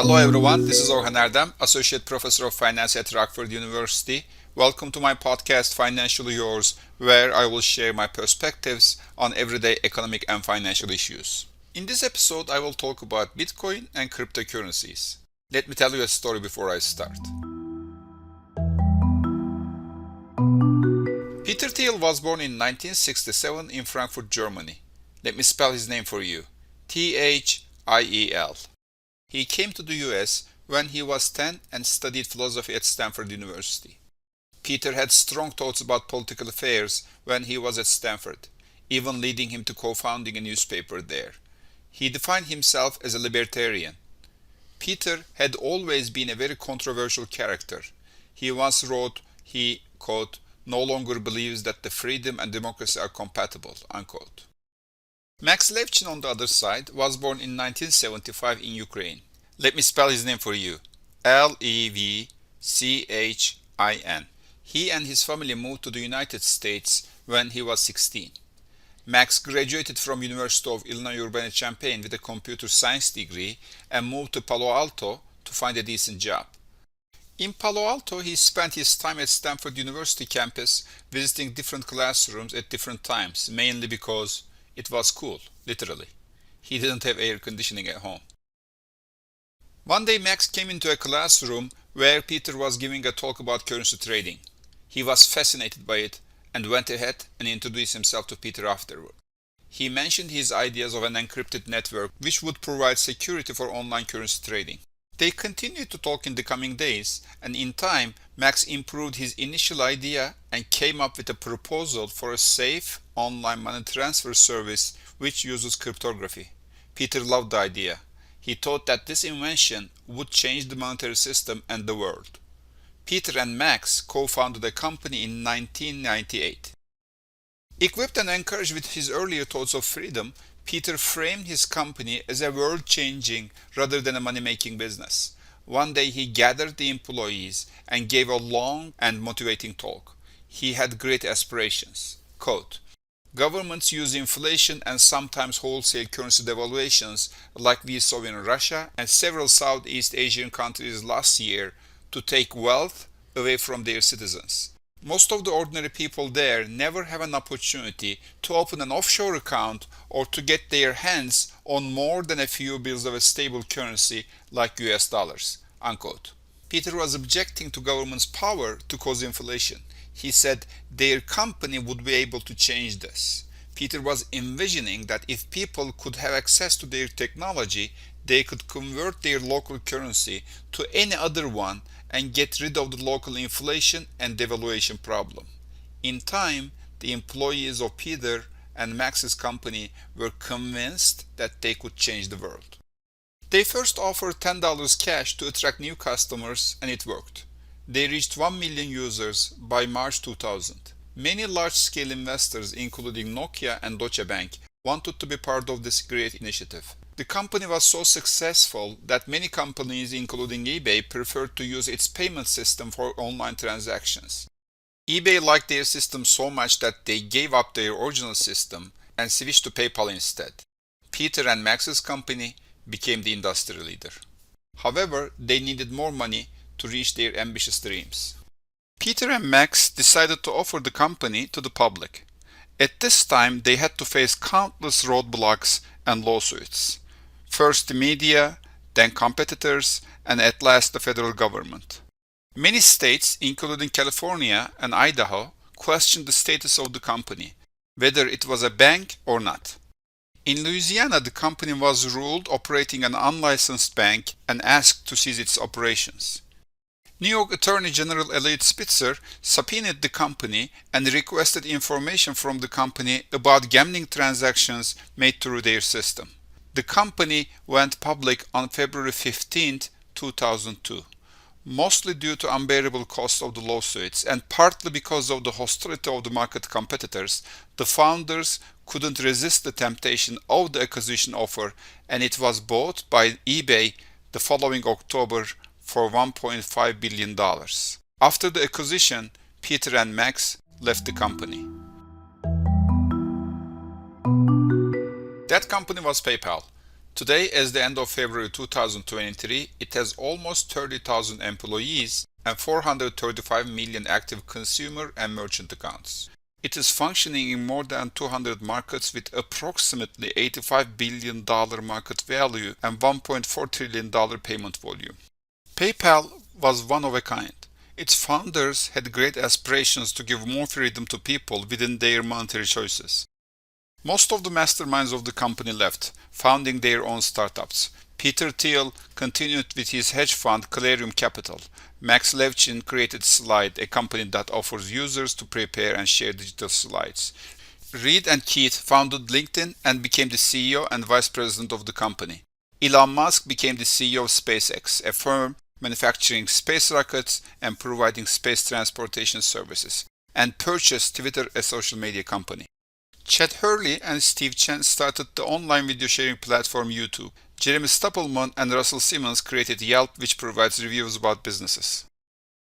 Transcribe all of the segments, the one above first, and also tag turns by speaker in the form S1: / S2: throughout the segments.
S1: Hello everyone, this is Orhan Erdem, Associate Professor of Finance at Rockford University. Welcome to my podcast, Financially Yours, where I will share my perspectives on everyday economic and financial issues. In this episode, I will talk about Bitcoin and cryptocurrencies. Let me tell you a story before I start. Peter Thiel was born in 1967 in Frankfurt, Germany. Let me spell his name for you. Thiel. He came to the US when he was 10 and studied philosophy at Stanford University. Peter had strong thoughts about political affairs when he was at Stanford, even leading him to co-founding a newspaper there. He defined himself as a libertarian. Peter had always been a very controversial character. He once wrote he, quote, no longer believes that the freedom and democracy are compatible, unquote. Max Levchin, on the other side, was born in 1975 in Ukraine. Let me spell his name for you. Levchin. He and his family moved to the United States when he was 16. Max graduated from University of Illinois Urbana-Champaign with a computer science degree and moved to Palo Alto to find a decent job. In Palo Alto, he spent his time at Stanford University campus visiting different classrooms at different times, mainly because it was cool, literally. He didn't have air conditioning at home. One day Max came into a classroom where Peter was giving a talk about currency trading. He was fascinated by it and went ahead and introduced himself to Peter afterward. He mentioned his ideas of an encrypted network which would provide security for online currency trading. They continued to talk in the coming days, and in time, Max improved his initial idea and came up with a proposal for a safe online money transfer service which uses cryptography. Peter loved the idea. He thought that this invention would change the monetary system and the world. Peter and Max co-founded a company in 1998. Equipped and encouraged with his earlier thoughts of freedom, Peter framed his company as a world-changing rather than a money-making business. One day he gathered the employees and gave a long and motivating talk. He had great aspirations. Quote, governments use inflation and sometimes wholesale currency devaluations like we saw in Russia and several Southeast Asian countries last year to take wealth away from their citizens. Most of the ordinary people there never have an opportunity to open an offshore account or to get their hands on more than a few bills of a stable currency like US dollars, unquote. Peter was objecting to government's power to cause inflation. He said their company would be able to change this. Peter was envisioning that if people could have access to their technology, they could convert their local currency to any other one and get rid of the local inflation and devaluation problem. In time, the employees of Peter and Max's company were convinced that they could change the world. They first offered $10 cash to attract new customers, and it worked. They reached 1 million users by March 2000. Many large-scale investors, including Nokia and Deutsche Bank, wanted to be part of this great initiative. The company was so successful that many companies, including eBay, preferred to use its payment system for online transactions. eBay liked their system so much that they gave up their original system and switched to PayPal instead. Peter and Max's company became the industry leader. However, they needed more money to reach their ambitious dreams. Peter and Max decided to offer the company to the public. At this time, they had to face countless roadblocks and lawsuits. First the media, then competitors, and at last the federal government. Many states, including California and Idaho, questioned the status of the company, whether it was a bank or not. In Louisiana, the company was ruled operating an unlicensed bank and asked to cease its operations. New York Attorney General Elliot Spitzer subpoenaed the company and requested information from the company about gambling transactions made through their system. The company went public on February 15, 2002. Mostly due to unbearable costs of the lawsuits and partly because of the hostility of the market competitors, the founders couldn't resist the temptation of the acquisition offer, and it was bought by eBay the following October for $1.5 billion. After the acquisition, Peter and Max left the company. That company was PayPal. Today, as the end of February 2023, it has almost 30,000 employees and 435 million active consumer and merchant accounts. It is functioning in more than 200 markets with approximately $85 billion market value and $1.4 trillion payment volume. PayPal was one of a kind. Its founders had great aspirations to give more freedom to people within their monetary choices. Most of the masterminds of the company left, founding their own startups. Peter Thiel continued with his hedge fund Clarium Capital. Max Levchin created Slide, a company that offers users to prepare and share digital slides. Reed and Keith founded LinkedIn and became the CEO and vice president of the company. Elon Musk became the CEO of SpaceX, a firm manufacturing space rockets and providing space transportation services, and purchased Twitter, a social media company. Chad Hurley and Steve Chen started the online video sharing platform YouTube. Jeremy Stoppelman and Russell Simmons created Yelp, which provides reviews about businesses.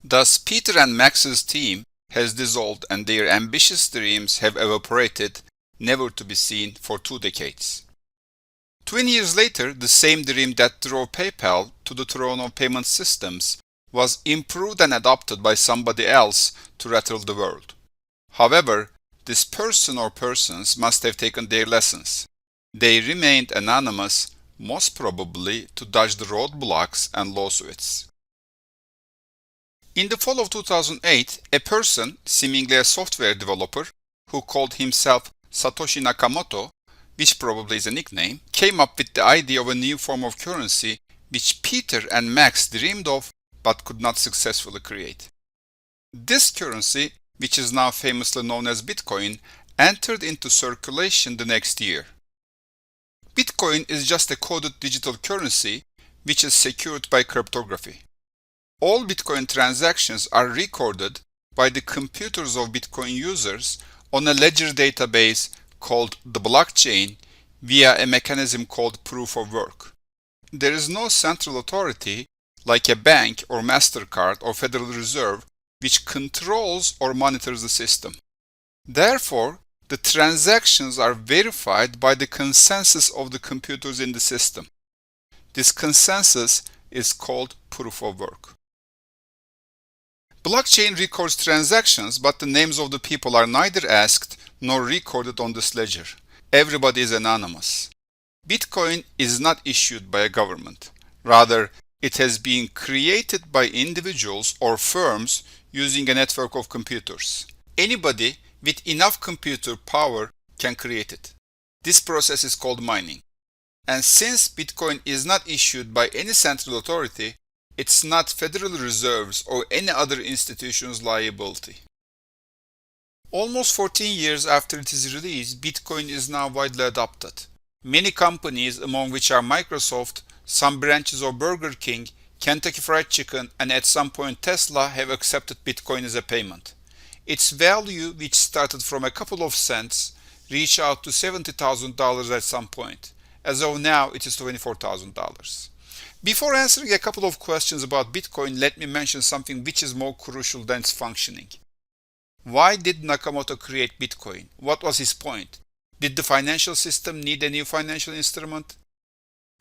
S1: Thus, Peter and Max's team has dissolved and their ambitious dreams have evaporated, never to be seen for 2 decades. 20 years later, the same dream that drove PayPal to the throne of payment systems was improved and adopted by somebody else to rattle the world. However, this person or persons must have taken their lessons. They remained anonymous, most probably to dodge the roadblocks and lawsuits. In the fall of 2008, a person, seemingly a software developer, who called himself Satoshi Nakamoto, which probably is a nickname, came up with the idea of a new form of currency which Peter and Max dreamed of but could not successfully create. This currency, which is now famously known as Bitcoin, entered into circulation the next year. Bitcoin is just a coded digital currency which is secured by cryptography. All Bitcoin transactions are recorded by the computers of Bitcoin users on a ledger database called the blockchain via a mechanism called proof of work. There is no central authority like a bank or MasterCard or Federal Reserve which controls or monitors the system. Therefore, the transactions are verified by the consensus of the computers in the system. This consensus is called proof of work. Blockchain records transactions, but the names of the people are neither asked nor recorded on this ledger. Everybody is anonymous. Bitcoin is not issued by a government. Rather, it has been created by individuals or firms using a network of computers. Anybody with enough computer power can create it. This process is called mining. And since Bitcoin is not issued by any central authority, it's not Federal Reserve's or any other institution's liability. Almost 14 years after its release, Bitcoin is now widely adopted. Many companies, among which are Microsoft, some branches of Burger King, Kentucky Fried Chicken, and at some point Tesla, have accepted Bitcoin as a payment. Its value, which started from a couple of cents, reached out to $70,000 at some point. As of now, it is $24,000. Before answering a couple of questions about Bitcoin, let me mention something which is more crucial than its functioning. Why did Nakamoto create Bitcoin? What was his point? Did the financial system need a new financial instrument?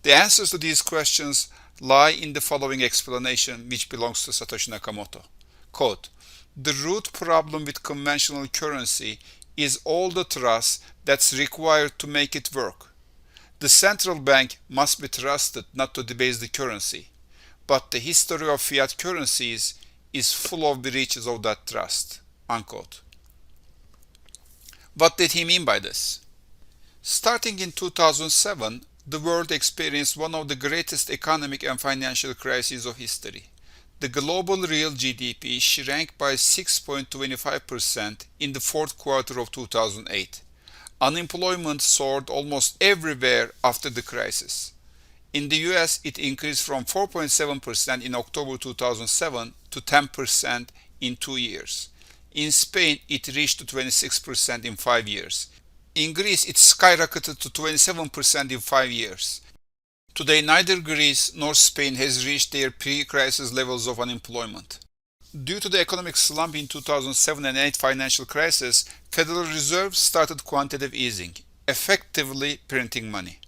S1: The answers to these questions lie in the following explanation, which belongs to Satoshi Nakamoto. Quote, "The root problem with conventional currency is all the trust that's required to make it work. The central bank must be trusted not to debase the currency, but the history of fiat currencies is full of breaches of that trust." Unquote. What did he mean by this? Starting in 2007, the world experienced one of the greatest economic and financial crises of history. The global real GDP shrank by 6.25% in the fourth quarter of 2008. Unemployment soared almost everywhere after the crisis. In the US, it increased from 4.7% in October 2007 to 10% in 2 years. In Spain, it reached to 26% in 5 years. In Greece, it skyrocketed to 27% in 5 years. Today, neither Greece nor Spain has reached their pre-crisis levels of unemployment. Due to the economic slump in 2007 and 8 financial crisis, Federal Reserve started quantitative easing, effectively printing money.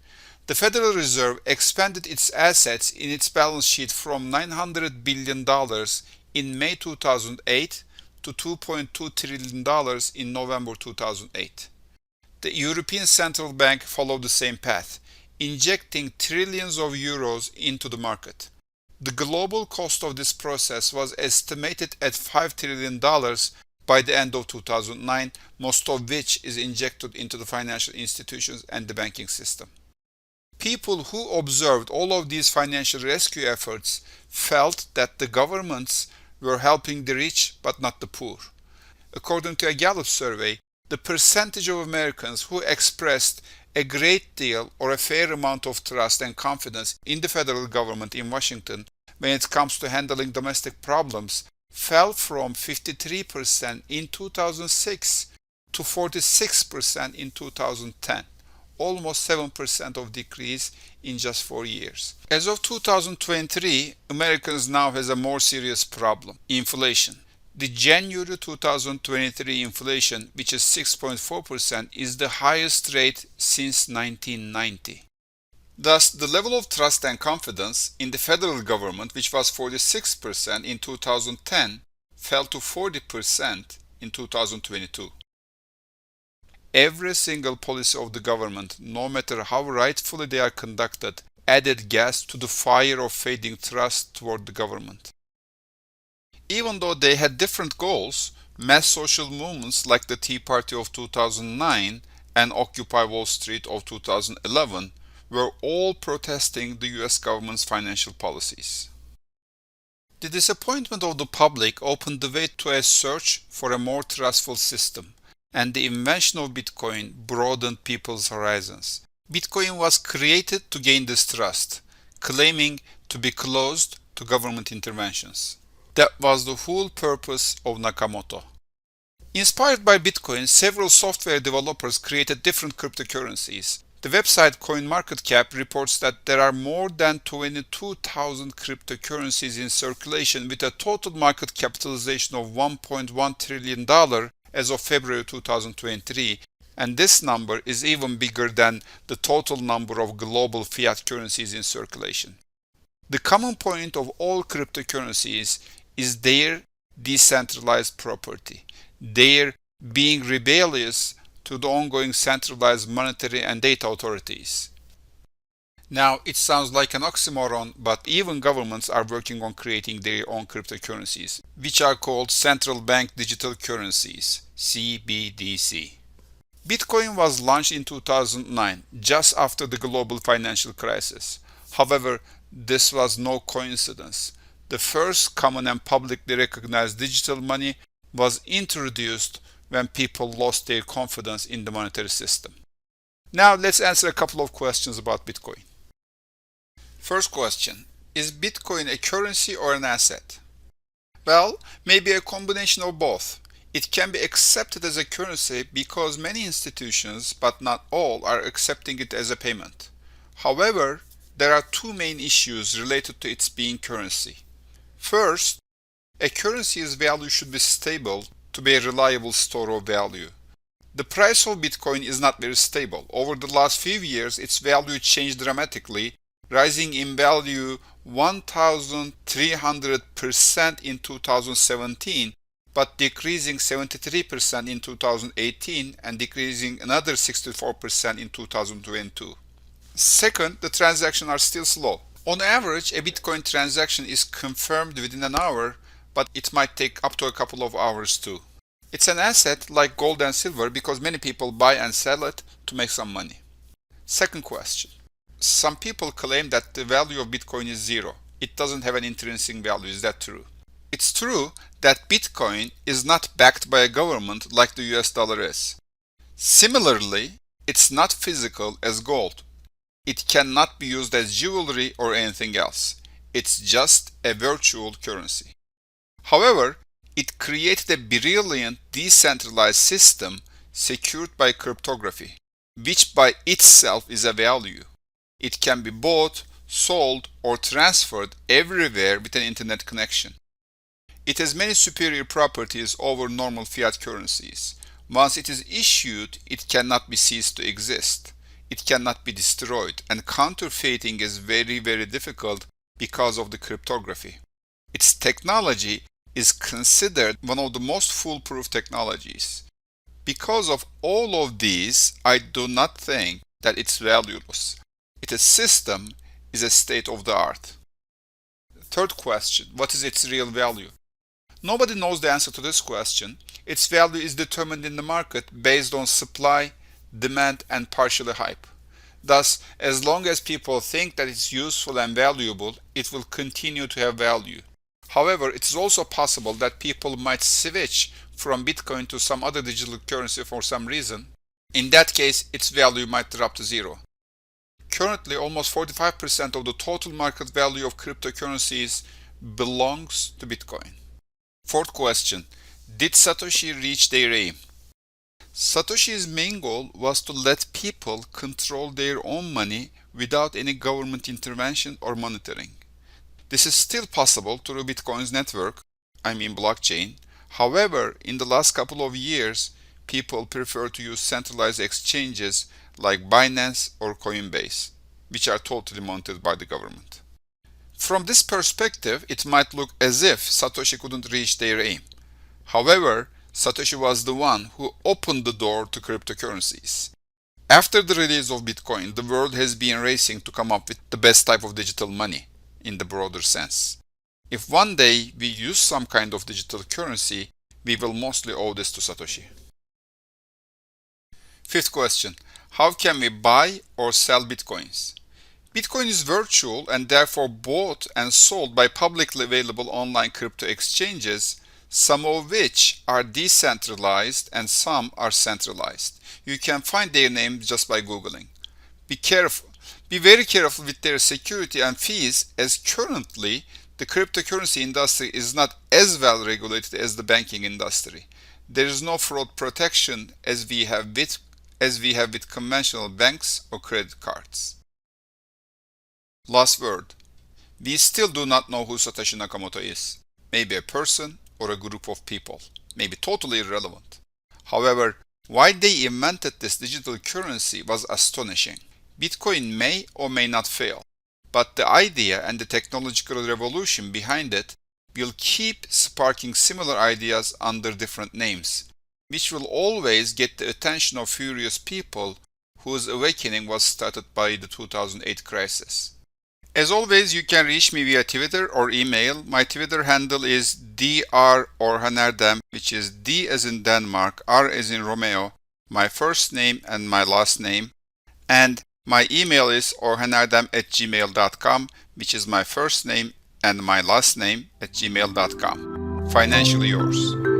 S1: The Federal Reserve expanded its assets in its balance sheet from $900 billion in May 2008 to $2.2 trillion in November 2008. The European Central Bank followed the same path, injecting trillions of euros into the market. The global cost of this process was estimated at $5 trillion by the end of 2009, most of which is injected into the financial institutions and the banking system. People who observed all of these financial rescue efforts felt that the governments were helping the rich but not the poor. According to a Gallup survey, the percentage of Americans who expressed a great deal or a fair amount of trust and confidence in the federal government in Washington when it comes to handling domestic problems fell from 53% in 2006 to 46% in 2010. Almost 7% of decrease in just 4 years. As of 2023, Americans now has a more serious problem: inflation. The January 2023 inflation, which is 6.4%, is the highest rate since 1990. Thus, the level of trust and confidence in the federal government, which was 46% in 2010, fell to 40% in 2022. Every single policy of the government, no matter how rightfully they are conducted, added gas to the fire of fading trust toward the government. Even though they had different goals, mass social movements like the Tea Party of 2009 and Occupy Wall Street of 2011 were all protesting the US government's financial policies. The disappointment of the public opened the way to a search for a more trustful system, and the invention of Bitcoin broadened people's horizons. Bitcoin was created to gain this trust, claiming to be closed to government interventions. That was the whole purpose of Nakamoto. Inspired by Bitcoin, several software developers created different cryptocurrencies. The website CoinMarketCap reports that there are more than 22,000 cryptocurrencies in circulation with a total market capitalization of $1.1 trillion as of February 2023, and this number is even bigger than the total number of global fiat currencies in circulation. The common point of all cryptocurrencies is their decentralized property, their being rebellious to the ongoing centralized monetary and data authorities. Now, it sounds like an oxymoron, but even governments are working on creating their own cryptocurrencies, which are called central bank digital currencies, CBDC. Bitcoin was launched in 2009, just after the global financial crisis. However, this was no coincidence. The first common and publicly recognized digital money was introduced when people lost their confidence in the monetary system. Now let's answer a couple of questions about Bitcoin. First question: is Bitcoin a currency or an asset? Well, maybe a combination of both. It can be accepted as a currency because many institutions, but not all, are accepting it as a payment. However, there are two main issues related to its being currency. First, a currency's value should be stable to be a reliable store of value. The price of Bitcoin is not very stable. Over the last few years, its value changed dramatically, rising in value 1,300% in 2017, but decreasing 73% in 2018 and decreasing another 64% in 2022. Second, the transactions are still slow. On average, a Bitcoin transaction is confirmed within an hour, but it might take up to a couple of hours too. It's an asset like gold and silver because many people buy and sell it to make some money. Second question. Some people claim that the value of Bitcoin is zero. It doesn't have an intrinsic value. Is that true? It's true that Bitcoin is not backed by a government like the US dollar is. Similarly, it's not physical as gold. It cannot be used as jewelry or anything else. It's just a virtual currency. However, it created a brilliant decentralized system secured by cryptography, which by itself is a value. It can be bought, sold, or transferred everywhere with an internet connection. It has many superior properties over normal fiat currencies. Once it is issued, it cannot be ceased to exist. it cannot be destroyed, and counterfeiting is very, very difficult because of the cryptography. Its technology is considered one of the most foolproof technologies. Because of all of these, I do not think that it's valueless. Its system is a state of the art. Third question, what is its real value? Nobody knows the answer to this question. Its value is determined in the market based on supply, demand, and partially hype. Thus, as long as people think that it's useful and valuable, it will continue to have value. However, it is also possible that people might switch from Bitcoin to some other digital currency for some reason. In that case, its value might drop to zero. Currently, almost 45% of the total market value of cryptocurrencies belongs to Bitcoin. Fourth question, did Satoshi reach their aim? Satoshi's main goal was to let people control their own money without any government intervention or monitoring. This is still possible through Bitcoin's network, blockchain. However, in the last couple of years, people prefer to use centralized exchanges like Binance or Coinbase, which are totally monitored by the government. From this perspective, it might look as if Satoshi couldn't reach their aim. However, Satoshi was the one who opened the door to cryptocurrencies. After the release of Bitcoin, the world has been racing to come up with the best type of digital money in the broader sense. If one day we use some kind of digital currency, we will mostly owe this to Satoshi. Fifth question, how can we buy or sell Bitcoins? Bitcoin is virtual and therefore bought and sold by publicly available online crypto exchanges, some of which are decentralized and some are centralized. You can find their names just by Googling. Be very careful with their security and fees, as currently the cryptocurrency industry is not as well regulated as the banking industry. There is no fraud protection as we have with conventional banks or credit cards. Last word. We still do not know who Satoshi Nakamoto is. Maybe a person or a group of people. Maybe totally irrelevant. However, why they invented this digital currency was astonishing. Bitcoin may or may not fail, but the idea and the technological revolution behind it will keep sparking similar ideas under different names, which will always get the attention of furious people whose awakening was started by the 2008 crisis. As always, you can reach me via Twitter or email. My Twitter handle is Dr. Orhan Erdem, which is D as in Denmark, R as in Romeo, my first name and my last name. And my email is orhanerdem@gmail.com, which is my first name and my last name @gmail.com. Financially yours.